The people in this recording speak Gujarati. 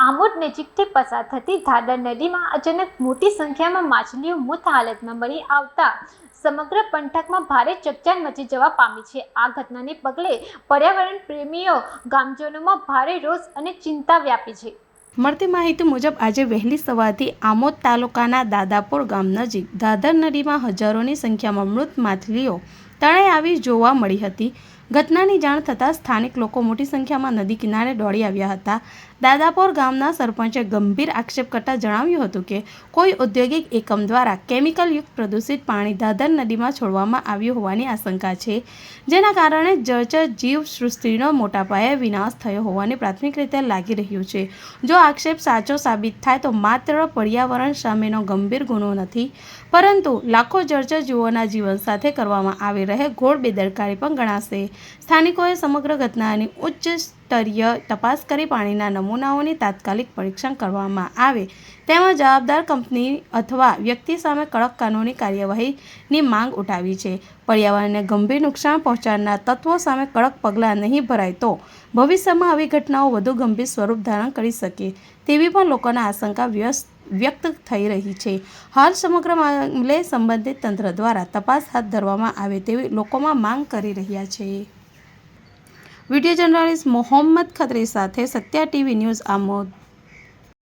આમોદ નજીકથી પસાર થતી ધાદર નદીમાં અચાનક મોટી સંખ્યામાં માછલીઓ મૃત હાલતમાં મળી આવતા સમગ્ર પંથકમાં ભારે ચકચાર મચી જવા પામી છે। આ ઘટનાને પગલે પર્યાવરણ પ્રેમીઓ ગામજનોમાં ભારે રોષ અને ચિંતા વ્યાપી છે। મળતી માહિતી મુજબ આજે વહેલી સવારથી આમોદ તાલુકાના દાદાપુર ગામ નજીક ધાદર નદીમાં હજારોની સંખ્યામાં મૃત માછલીઓ તણાઈ આવી જોવા મળી હતી। ઘટનાની જાણ થતાં સ્થાનિક લોકો મોટી સંખ્યામાં નદી કિનારે દોડી આવ્યા હતા। દાદાપુર ગામના સરપંચે ગંભીર આક્ષેપ કરતા જણાવ્યું હતું કે કોઈ ઔદ્યોગિક એકમ દ્વારા કેમિકલયુક્ત પ્રદૂષિત પાણી ધાદર નદીમાં છોડવામાં આવ્યું હોવાની આશંકા છે, જેના કારણે જળચર જીવ સૃષ્ટિનો મોટા પાયે વિનાશ થયો હોવાની પ્રાથમિક રીતે લાગી રહ્યું છે। જો આક્ષેપ સાચો સાબિત થાય તો માત્ર પર્યાવરણ સામેનો ગંભીર ગુનો નથી, પરંતુ લાખો જળચર જીવોના જીવન સાથે કરવામાં આવી રહે ઘોર બેદરકારી પણ ગણાશે। સ્થાનિકોએ સમગ્ર ઘટનાની ઉચ્ચ સ્તરીય તપાસ કરી પાણીના નમૂનાઓની તાત્કાલિક પરીક્ષણ કરવામાં આવે તેમજ જવાબદાર કંપની અથવા વ્યક્તિ સામે કડક કાનૂની કાર્યવાહીની માંગ ઉઠાવી છે। પર્યાવરણને ગંભીર નુકસાન પહોંચાડનાર તત્વો સામે કડક પગલાં નહીં ભરાય તો ભવિષ્યમાં આવી ઘટનાઓ વધુ ગંભીર સ્વરૂપ ધારણ કરી શકે તેવી પણ લોકોના આશંકા વ્યક્ત થઈ રહી છે। હાલ સમગ્ર મામલે સંબંધિત તંત્ર દ્વારા તપાસ હાથ ધરવામાં આવે તેવી લોકોમાં માંગ કરી રહ્યા છે। વિડીયો જર્નલિસ્ટ મોહમ્મદ ખત્રી સાથે સત્યા ટીવી ન્યૂઝ આમોદ।